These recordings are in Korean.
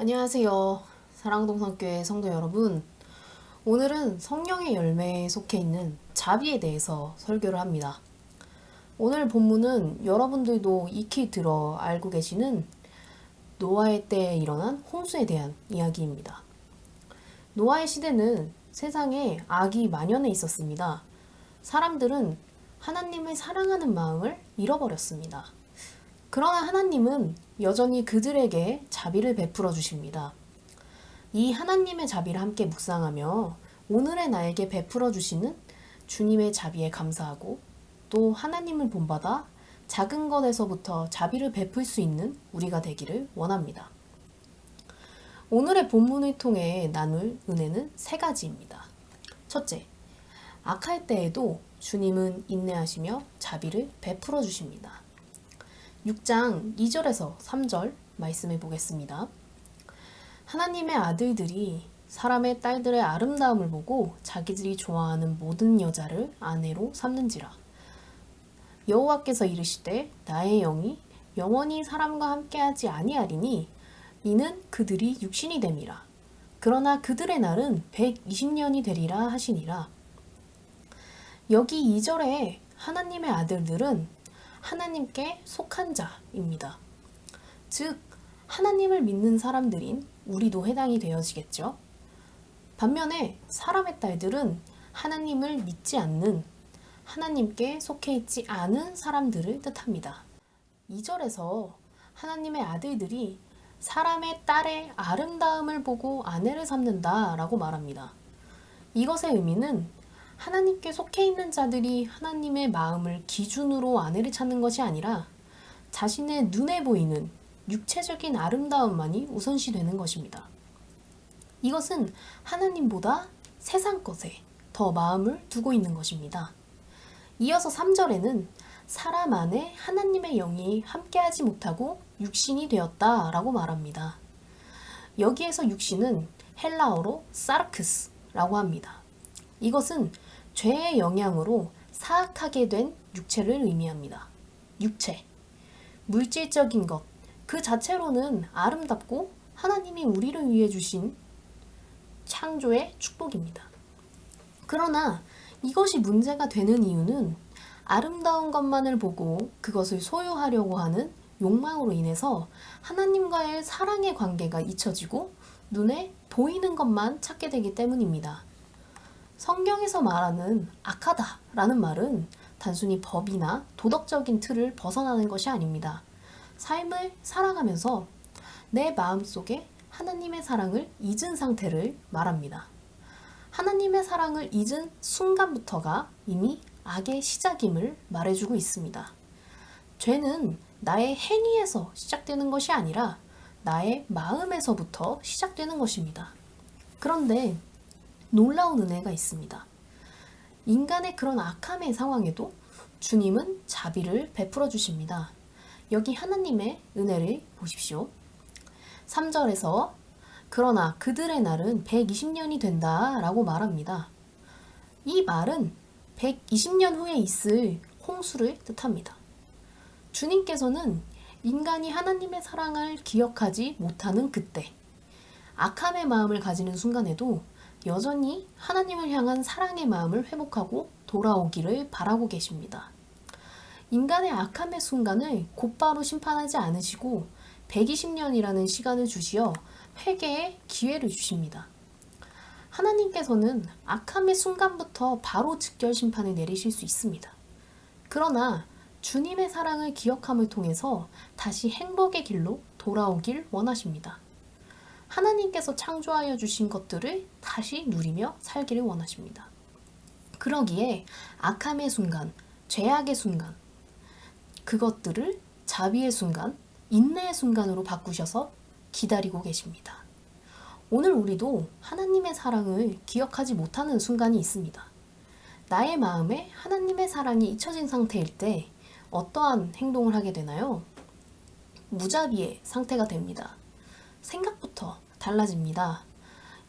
안녕하세요. 사랑동성교회 성도 여러분. 오늘은 성령의 열매에 속해 있는 자비에 대해서 설교를 합니다. 오늘 본문은 여러분들도 익히 들어 알고 계시는 노아의 때에 일어난 홍수에 대한 이야기입니다. 노아의 시대는 세상에 악이 만연해 있었습니다. 사람들은 하나님을 사랑하는 마음을 잃어버렸습니다. 그러나 하나님은 여전히 그들에게 자비를 베풀어 주십니다. 이 하나님의 자비를 함께 묵상하며 오늘의 나에게 베풀어 주시는 주님의 자비에 감사하고 또 하나님을 본받아 작은 것에서부터 자비를 베풀 수 있는 우리가 되기를 원합니다. 오늘의 본문을 통해 나눌 은혜는 세 가지입니다. 첫째, 악할 때에도 주님은 인내하시며 자비를 베풀어 주십니다. 6장 2절에서 3절 말씀해 보겠습니다. 하나님의 아들들이 사람의 딸들의 아름다움을 보고 자기들이 좋아하는 모든 여자를 아내로 삼는지라. 여호와께서 이르시되 나의 영이 영원히 사람과 함께하지 아니하리니 이는 그들이 육신이 됨이라. 그러나 그들의 날은 120년이 되리라 하시니라. 여기 2절에 하나님의 아들들은 하나님께 속한 자입니다. 즉 하나님을 믿는 사람들인 우리도 해당이 되어지겠죠. 반면에 사람의 딸들은 하나님을 믿지 않는, 하나님께 속해 있지 않은 사람들을 뜻합니다. 2절에서 하나님의 아들들이 사람의 딸의 아름다움을 보고 아내를 삼는다 라고 말합니다. 이것의 의미는 하나님께 속해 있는 자들이 하나님의 마음을 기준으로 아내를 찾는 것이 아니라 자신의 눈에 보이는 육체적인 아름다움만이 우선시 되는 것입니다. 이것은 하나님보다 세상 것에 더 마음을 두고 있는 것입니다. 이어서 3절에는 사람 안에 하나님의 영이 함께하지 못하고 육신이 되었다라고 말합니다. 여기에서 육신은 헬라어로 사르크스라고 합니다. 이것은 죄의 영향으로 사악하게 된 육체를 의미합니다. 육체, 물질적인 것, 그 자체로는 아름답고 하나님이 우리를 위해 주신 창조의 축복입니다. 그러나 이것이 문제가 되는 이유는 아름다운 것만을 보고 그것을 소유하려고 하는 욕망으로 인해서 하나님과의 사랑의 관계가 잊혀지고 눈에 보이는 것만 찾게 되기 때문입니다. 성경에서 말하는 악하다라는 말은 단순히 법이나 도덕적인 틀을 벗어나는 것이 아닙니다. 삶을 살아가면서 내 마음속에 하나님의 사랑을 잊은 상태를 말합니다. 하나님의 사랑을 잊은 순간부터가 이미 악의 시작임을 말해주고 있습니다. 죄는 나의 행위에서 시작되는 것이 아니라 나의 마음에서부터 시작되는 것입니다. 그런데 놀라운 은혜가 있습니다. 인간의 그런 악함의 상황에도 주님은 자비를 베풀어 주십니다. 여기 하나님의 은혜를 보십시오. 3절에서 그러나 그들의 날은 120년이 된다 라고 말합니다. 이 말은 120년 후에 있을 홍수를 뜻합니다. 주님께서는 인간이 하나님의 사랑을 기억하지 못하는 그때, 악함의 마음을 가지는 순간에도 여전히 하나님을 향한 사랑의 마음을 회복하고 돌아오기를 바라고 계십니다. 인간의 악함의 순간을 곧바로 심판하지 않으시고 120년이라는 시간을 주시어 회개의 기회를 주십니다. 하나님께서는 악함의 순간부터 바로 즉결 심판을 내리실 수 있습니다. 그러나 주님의 사랑을 기억함을 통해서 다시 행복의 길로 돌아오길 원하십니다. 하나님께서 창조하여 주신 것들을 다시 누리며 살기를 원하십니다. 그러기에 악함의 순간, 죄악의 순간, 그것들을 자비의 순간, 인내의 순간으로 바꾸셔서 기다리고 계십니다. 오늘 우리도 하나님의 사랑을 기억하지 못하는 순간이 있습니다. 나의 마음에 하나님의 사랑이 잊혀진 상태일 때 어떠한 행동을 하게 되나요? 무자비의 상태가 됩니다. 생각부터 달라집니다.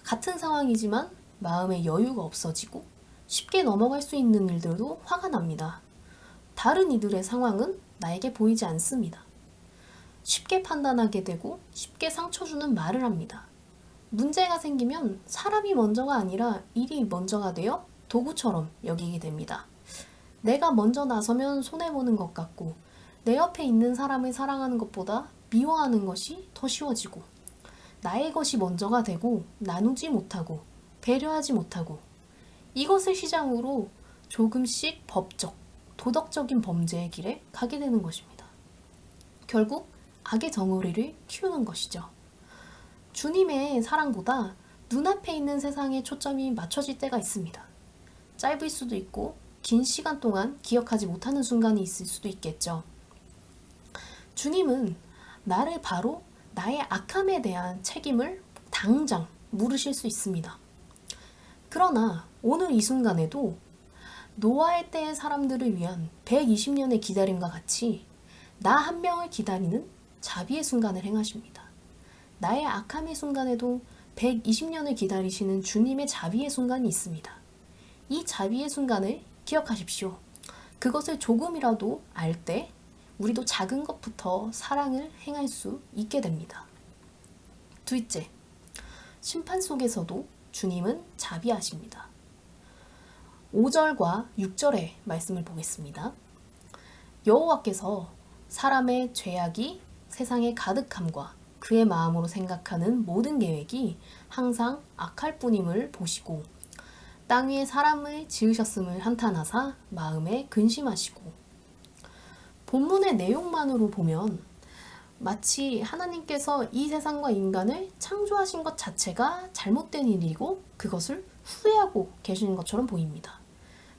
같은 상황이지만 마음의 여유가 없어지고 쉽게 넘어갈 수 있는 일들도 화가 납니다. 다른 이들의 상황은 나에게 보이지 않습니다. 쉽게 판단하게 되고 쉽게 상처 주는 말을 합니다. 문제가 생기면 사람이 먼저가 아니라 일이 먼저가 되어 도구처럼 여기게 됩니다. 내가 먼저 나서면 손해보는 것 같고 내 옆에 있는 사람을 사랑하는 것보다 미워하는 것이 더 쉬워지고 나의 것이 먼저가 되고 나누지 못하고 배려하지 못하고 이것을 시작으로 조금씩 법적, 도덕적인 범죄의 길에 가게 되는 것입니다. 결국 악의 덩어리를 키우는 것이죠. 주님의 사랑보다 눈앞에 있는 세상에 초점이 맞춰질 때가 있습니다. 짧을 수도 있고 긴 시간 동안 기억하지 못하는 순간이 있을 수도 있겠죠. 주님은 나를 바로 나의 악함에 대한 책임을 당장 물으실 수 있습니다. 그러나 오늘 이 순간에도 노아의 때의 사람들을 위한 120년의 기다림과 같이 나 한 명을 기다리는 자비의 순간을 행하십니다. 나의 악함의 순간에도 120년을 기다리시는 주님의 자비의 순간이 있습니다. 이 자비의 순간을 기억하십시오. 그것을 조금이라도 알 때 우리도 작은 것부터 사랑을 행할 수 있게 됩니다. 둘째, 심판 속에서도 주님은 자비하십니다. 5절과 6절의 말씀을 보겠습니다. 여호와께서 사람의 죄악이 세상에 가득함과 그의 마음으로 생각하는 모든 계획이 항상 악할 뿐임을 보시고 땅 위에 사람을 지으셨음을 한탄하사 마음에 근심하시고. 본문의 내용만으로 보면 마치 하나님께서 이 세상과 인간을 창조하신 것 자체가 잘못된 일이고 그것을 후회하고 계시는 것처럼 보입니다.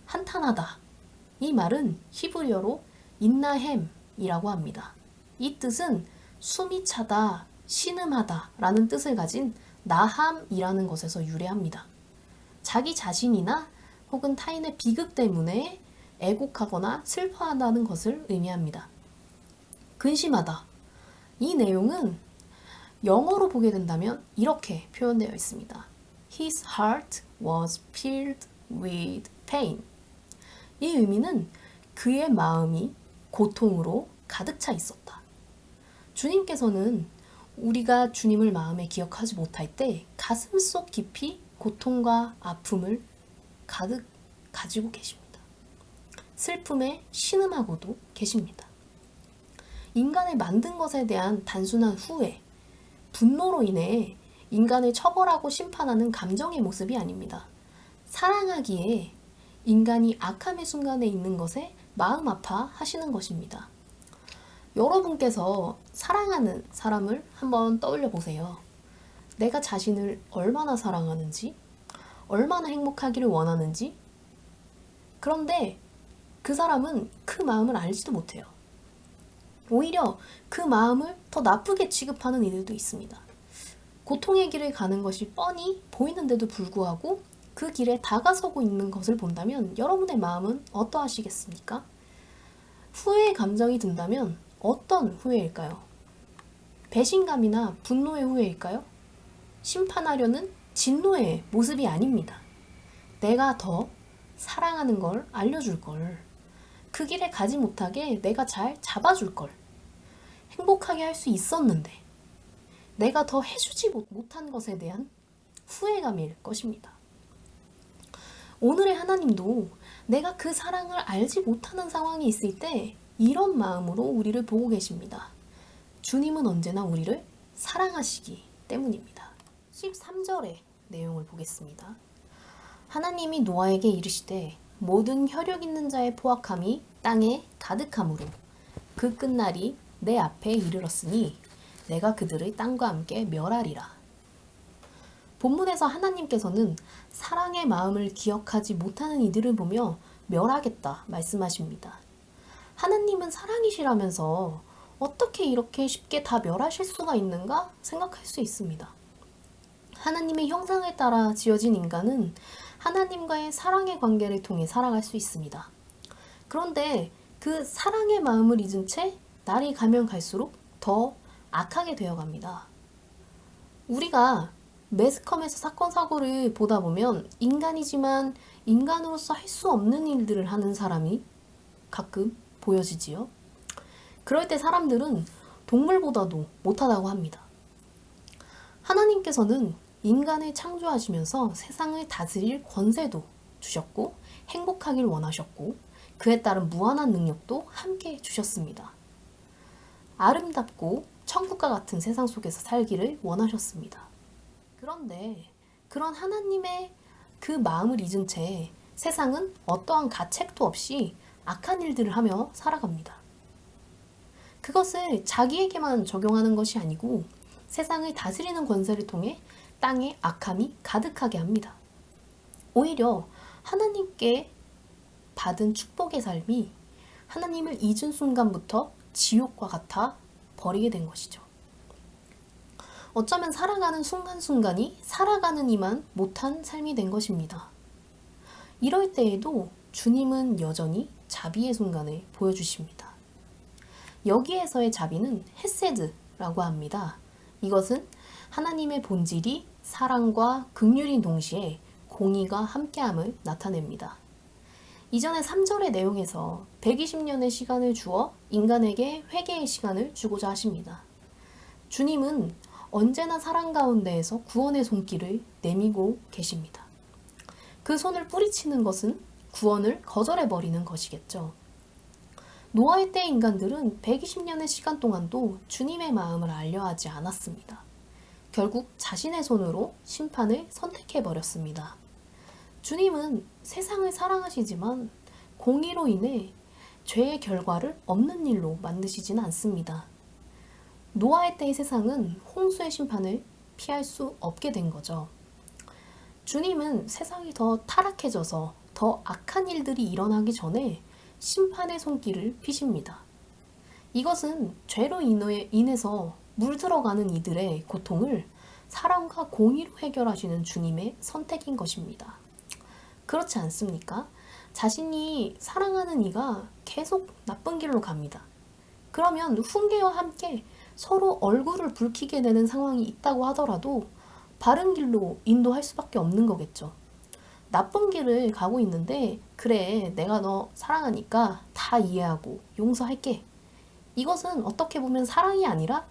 한탄하다. 이 말은 히브리어로 인나햄이라고 합니다. 이 뜻은 숨이 차다, 신음하다 라는 뜻을 가진 나함이라는 것에서 유래합니다. 자기 자신이나 혹은 타인의 비극 때문에 애곡하거나 슬퍼한다는 것을 의미합니다. 근심하다. 이 내용은 영어로 보게 된다면 이렇게 표현되어 있습니다. His heart was filled with pain. 이 의미는 그의 마음이 고통으로 가득 차 있었다. 주님께서는 우리가 주님을 마음에 기억하지 못할 때 가슴속 깊이 고통과 아픔을 가득 가지고 계십니다. 슬픔에 신음하고도 계십니다. 인간을 만든 것에 대한 단순한 후회, 분노로 인해 인간을 처벌하고 심판하는 감정의 모습이 아닙니다. 사랑하기에 인간이 악함의 순간에 있는 것에 마음 아파하시는 것입니다. 여러분께서 사랑하는 사람을 한번 떠올려 보세요. 내가 자신을 얼마나 사랑하는지, 얼마나 행복하기를 원하는지. 그런데 그 사람은 그 마음을 알지도 못해요. 오히려 그 마음을 더 나쁘게 취급하는 이들도 있습니다. 고통의 길을 가는 것이 뻔히 보이는데도 불구하고 그 길에 다가서고 있는 것을 본다면 여러분의 마음은 어떠하시겠습니까? 후회의 감정이 든다면 어떤 후회일까요? 배신감이나 분노의 후회일까요? 심판하려는 진노의 모습이 아닙니다. 내가 더 사랑하는 걸 알려줄 걸, 그 길에 가지 못하게 내가 잘 잡아줄 걸, 행복하게 할 수 있었는데 내가 더 해주지 못한 것에 대한 후회감일 것입니다. 오늘의 하나님도 내가 그 사랑을 알지 못하는 상황이 있을 때 이런 마음으로 우리를 보고 계십니다. 주님은 언제나 우리를 사랑하시기 때문입니다. 13절의 내용을 보겠습니다. 하나님이 노아에게 이르시되 모든 혈육 있는 자의 포악함이 땅에 가득함으로 그 끝날이 내 앞에 이르렀으니 내가 그들을 땅과 함께 멸하리라. 본문에서 하나님께서는 사랑의 마음을 기억하지 못하는 이들을 보며 멸하겠다 말씀하십니다. 하나님은 사랑이시라면서 어떻게 이렇게 쉽게 다 멸하실 수가 있는가 생각할 수 있습니다. 하나님의 형상을 따라 지어진 인간은 하나님과의 사랑의 관계를 통해 살아갈 수 있습니다. 그런데 그 사랑의 마음을 잊은 채 날이 가면 갈수록 더 악하게 되어갑니다. 우리가 매스컴에서 사건 사고를 보다 보면 인간이지만 인간으로서 할 수 없는 일들을 하는 사람이 가끔 보여지지요. 그럴 때 사람들은 동물보다도 못하다고 합니다. 하나님께서는 인간을 창조하시면서 세상을 다스릴 권세도 주셨고 행복하길 원하셨고 그에 따른 무한한 능력도 함께 주셨습니다. 아름답고 천국과 같은 세상 속에서 살기를 원하셨습니다. 그런데 그런 하나님의 그 마음을 잊은 채 세상은 어떠한 가책도 없이 악한 일들을 하며 살아갑니다. 그것을 자기에게만 적용하는 것이 아니고 세상을 다스리는 권세를 통해 땅에 악함이 가득하게 합니다. 오히려 하나님께 받은 축복의 삶이 하나님을 잊은 순간부터 지옥과 같아 버리게 된 것이죠. 어쩌면 살아가는 순간순간이 살아가는 이만 못한 삶이 된 것입니다. 이럴 때에도 주님은 여전히 자비의 순간을 보여주십니다. 여기에서의 자비는 헤세드라고 합니다. 이것은 하나님의 본질이 사랑과 긍휼인 동시에 공의가 함께함을 나타냅니다. 이전의 3절의 내용에서 120년의 시간을 주어 인간에게 회개의 시간을 주고자 하십니다. 주님은 언제나 사랑 가운데에서 구원의 손길을 내미고 계십니다. 그 손을 뿌리치는 것은 구원을 거절해버리는 것이겠죠. 노아의 때 인간들은 120년의 시간 동안도 주님의 마음을 알려하지 않았습니다. 결국 자신의 손으로 심판을 선택해버렸습니다. 주님은 세상을 사랑하시지만 공의로 인해 죄의 결과를 없는 일로 만드시지는 않습니다. 노아의 때의 세상은 홍수의 심판을 피할 수 없게 된 거죠. 주님은 세상이 더 타락해져서 더 악한 일들이 일어나기 전에 심판의 손길을 피십니다. 이것은 죄로 인해서 물들어가는 이들의 고통을 사랑과 공의로 해결하시는 주님의 선택인 것입니다. 그렇지 않습니까? 자신이 사랑하는 이가 계속 나쁜 길로 갑니다. 그러면 훈계와 함께 서로 얼굴을 붉히게 되는 상황이 있다고 하더라도 바른 길로 인도할 수밖에 없는 거겠죠. 나쁜 길을 가고 있는데 그래 내가 너 사랑하니까 다 이해하고 용서할게. 이것은 어떻게 보면 사랑이 아니라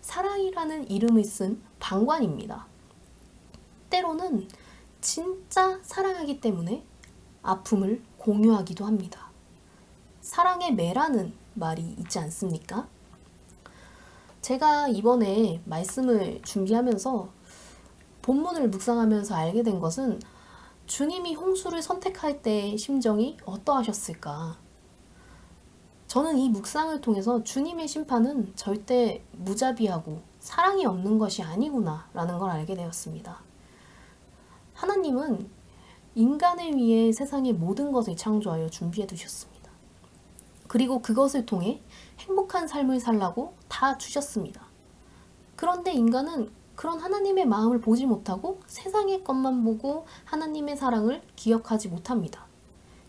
사랑이라는 이름을 쓴 방관입니다. 때로는 진짜 사랑하기 때문에 아픔을 공유하기도 합니다. 사랑의 매라는 말이 있지 않습니까? 제가 이번에 말씀을 준비하면서 본문을 묵상하면서 알게 된 것은 주님이 홍수를 선택할 때의 심정이 어떠하셨을까? 저는 이 묵상을 통해서 주님의 심판은 절대 무자비하고 사랑이 없는 것이 아니구나 라는 걸 알게 되었습니다. 하나님은 인간을 위해 세상의 모든 것을 창조하여 준비해 두셨습니다. 그리고 그것을 통해 행복한 삶을 살라고 다 주셨습니다. 그런데 인간은 그런 하나님의 마음을 보지 못하고 세상의 것만 보고 하나님의 사랑을 기억하지 못합니다.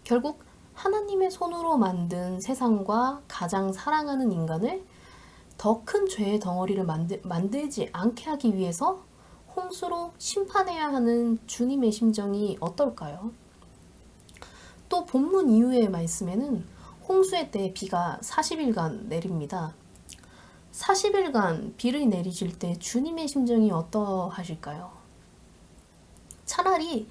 결국 하나님의 손으로 만든 세상과 가장 사랑하는 인간을 더 큰 죄의 덩어리를 만들지 않게 하기 위해서 홍수로 심판해야 하는 주님의 심정이 어떨까요? 또 본문 이후의 말씀에는 홍수의 때 비가 40일간 내립니다. 40일간 비를 내리실 때 주님의 심정이 어떠하실까요? 차라리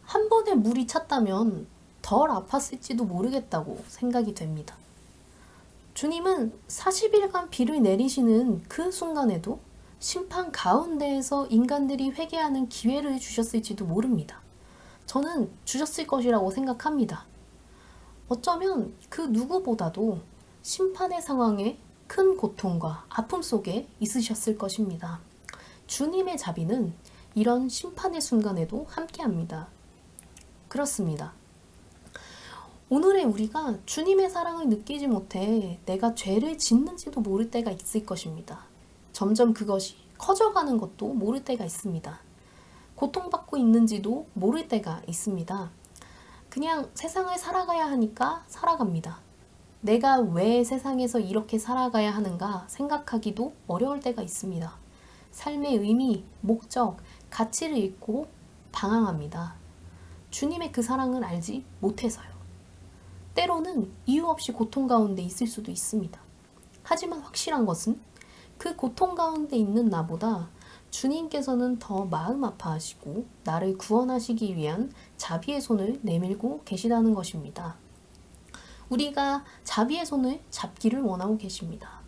한 번에 물이 찼다면 덜 아팠을지도 모르겠다고 생각이 됩니다. 주님은 40일간 비를 내리시는 그 순간에도 심판 가운데에서 인간들이 회개하는 기회를 주셨을지도 모릅니다. 저는 주셨을 것이라고 생각합니다. 어쩌면 그 누구보다도 심판의 상황에 큰 고통과 아픔 속에 있으셨을 것입니다. 주님의 자비는 이런 심판의 순간에도 함께합니다. 그렇습니다. 오늘의 우리가 주님의 사랑을 느끼지 못해 내가 죄를 짓는지도 모를 때가 있을 것입니다. 점점 그것이 커져가는 것도 모를 때가 있습니다. 고통받고 있는지도 모를 때가 있습니다. 그냥 세상을 살아가야 하니까 살아갑니다. 내가 왜 세상에서 이렇게 살아가야 하는가 생각하기도 어려울 때가 있습니다. 삶의 의미, 목적, 가치를 잃고 방황합니다. 주님의 그 사랑을 알지 못해서요. 때로는 이유 없이 고통 가운데 있을 수도 있습니다. 하지만 확실한 것은 그 고통 가운데 있는 나보다 주님께서는 더 마음 아파하시고 나를 구원하시기 위한 자비의 손을 내밀고 계시다는 것입니다. 우리가 자비의 손을 잡기를 원하고 계십니다.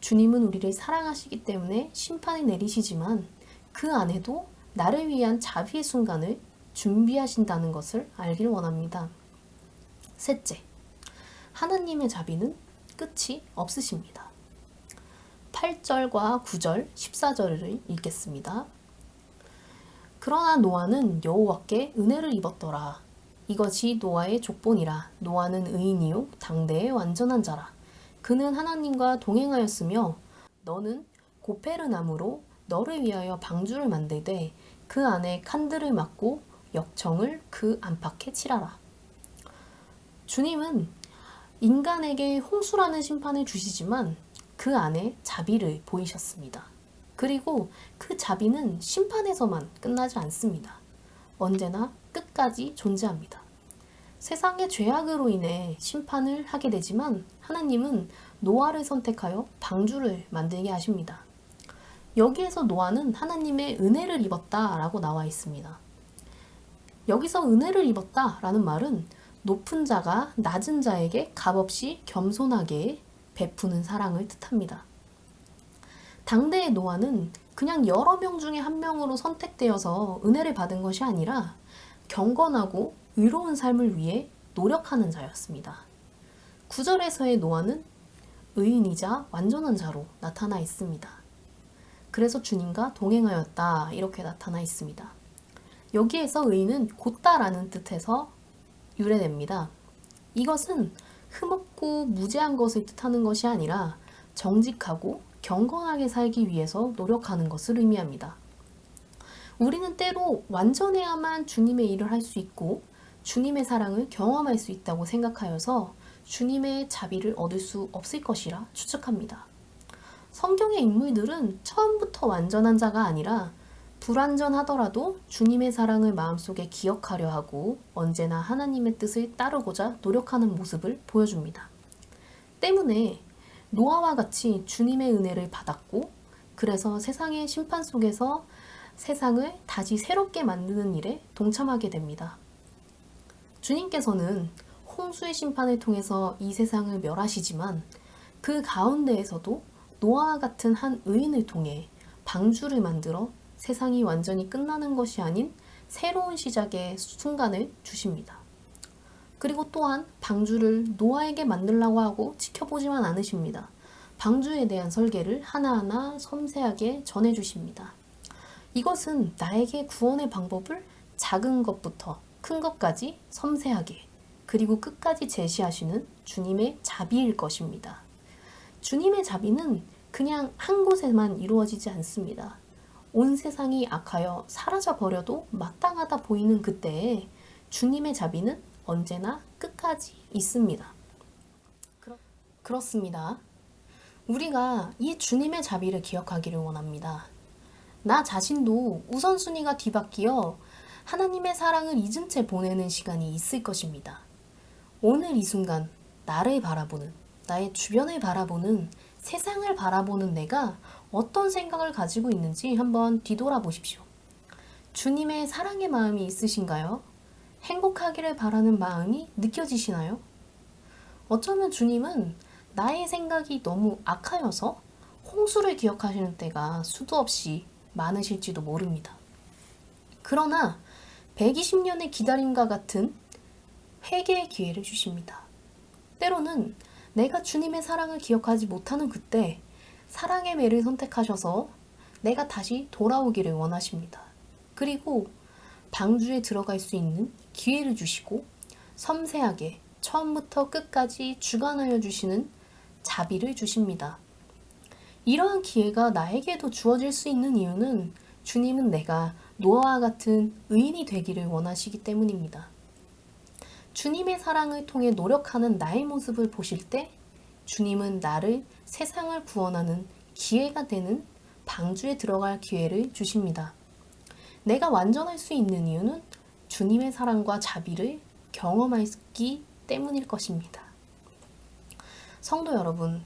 주님은 우리를 사랑하시기 때문에 심판을 내리시지만 그 안에도 나를 위한 자비의 순간을 준비하신다는 것을 알길 원합니다. 셋째, 하나님의 자비는 끝이 없으십니다. 8절과 9절, 14절을 읽겠습니다. 그러나 노아는 여호와께 은혜를 입었더라. 이것이 노아의 족본이라. 노아는 의인이요 당대의 완전한 자라. 그는 하나님과 동행하였으며 너는 고페르 나무로 너를 위하여 방주를 만들되 그 안에 칸들을 막고 역청을 그 안팎에 칠하라. 주님은 인간에게 홍수라는 심판을 주시지만 그 안에 자비를 보이셨습니다. 그리고 그 자비는 심판에서만 끝나지 않습니다. 언제나 끝까지 존재합니다. 세상의 죄악으로 인해 심판을 하게 되지만 하나님은 노아를 선택하여 방주를 만들게 하십니다. 여기에서 노아는 하나님의 은혜를 입었다라고 나와 있습니다. 여기서 은혜를 입었다라는 말은 높은 자가 낮은 자에게 값없이 겸손하게 베푸는 사랑을 뜻합니다. 당대의 노아는 그냥 여러 명 중에 한 명으로 선택되어서 은혜를 받은 것이 아니라 경건하고 의로운 삶을 위해 노력하는 자였습니다. 9절에서의 노아는 의인이자 완전한 자로 나타나 있습니다. 그래서 주님과 동행하였다 이렇게 나타나 있습니다. 여기에서 의인은 곧다라는 뜻에서 유래됩니다. 이것은 흠없고 무죄한 것을 뜻하는 것이 아니라 정직하고 경건하게 살기 위해서 노력하는 것을 의미합니다. 우리는 때로 완전해야만 주님의 일을 할 수 있고 주님의 사랑을 경험할 수 있다고 생각하여서 주님의 자비를 얻을 수 없을 것이라 추측합니다. 성경의 인물들은 처음부터 완전한 자가 아니라 불완전하더라도 주님의 사랑을 마음속에 기억하려 하고 언제나 하나님의 뜻을 따르고자 노력하는 모습을 보여줍니다. 때문에 노아와 같이 주님의 은혜를 받았고 그래서 세상의 심판 속에서 세상을 다시 새롭게 만드는 일에 동참하게 됩니다. 주님께서는 홍수의 심판을 통해서 이 세상을 멸하시지만 그 가운데에서도 노아와 같은 한 의인을 통해 방주를 만들어 세상이 완전히 끝나는 것이 아닌 새로운 시작의 순간을 주십니다. 그리고 또한 방주를 노아에게 만들라고 하고 지켜보지만 않으십니다. 방주에 대한 설계를 하나하나 섬세하게 전해주십니다. 이것은 나에게 구원의 방법을 작은 것부터 큰 것까지 섬세하게 그리고 끝까지 제시하시는 주님의 자비일 것입니다. 주님의 자비는 그냥 한 곳에만 이루어지지 않습니다. 온 세상이 악하여 사라져 버려도 마땅하다 보이는 그때에 주님의 자비는 언제나 끝까지 있습니다. 그렇습니다. 우리가 이 주님의 자비를 기억하기를 원합니다. 나 자신도 우선순위가 뒤바뀌어 하나님의 사랑을 잊은 채 보내는 시간이 있을 것입니다. 오늘 이 순간 나를 바라보는, 나의 주변을 바라보는, 세상을 바라보는 내가 어떤 생각을 가지고 있는지 한번 뒤돌아보십시오. 주님의 사랑의 마음이 있으신가요? 행복하기를 바라는 마음이 느껴지시나요? 어쩌면 주님은 나의 생각이 너무 악하여서 홍수를 기억하시는 때가 수도 없이 많으실지도 모릅니다. 그러나 120년의 기다림과 같은 회개의 기회를 주십니다. 때로는 내가 주님의 사랑을 기억하지 못하는 그때 사랑의 매를 선택하셔서 내가 다시 돌아오기를 원하십니다. 그리고 방주에 들어갈 수 있는 기회를 주시고 섬세하게 처음부터 끝까지 주관하여 주시는 자비를 주십니다. 이러한 기회가 나에게도 주어질 수 있는 이유는 주님은 내가 노아와 같은 의인이 되기를 원하시기 때문입니다. 주님의 사랑을 통해 노력하는 나의 모습을 보실 때 주님은 나를 세상을 구원하는 기회가 되는 방주에 들어갈 기회를 주십니다. 내가 완전할 수 있는 이유는 주님의 사랑과 자비를 경험했기 때문일 것입니다. 성도 여러분,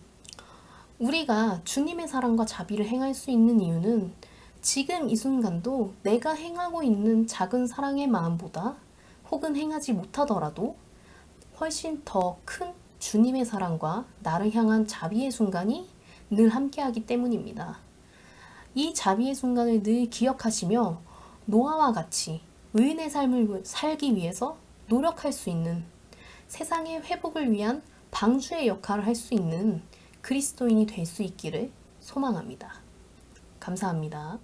우리가 주님의 사랑과 자비를 행할 수 있는 이유는 지금 이 순간도 내가 행하고 있는 작은 사랑의 마음보다 혹은 행하지 못하더라도 훨씬 더 큰 주님의 사랑과 나를 향한 자비의 순간이 늘 함께하기 때문입니다. 이 자비의 순간을 늘 기억하시며 노아와 같이 의인의 삶을 살기 위해서 노력할 수 있는, 세상의 회복을 위한 방주의 역할을 할 수 있는 그리스도인이 될 수 있기를 소망합니다. 감사합니다.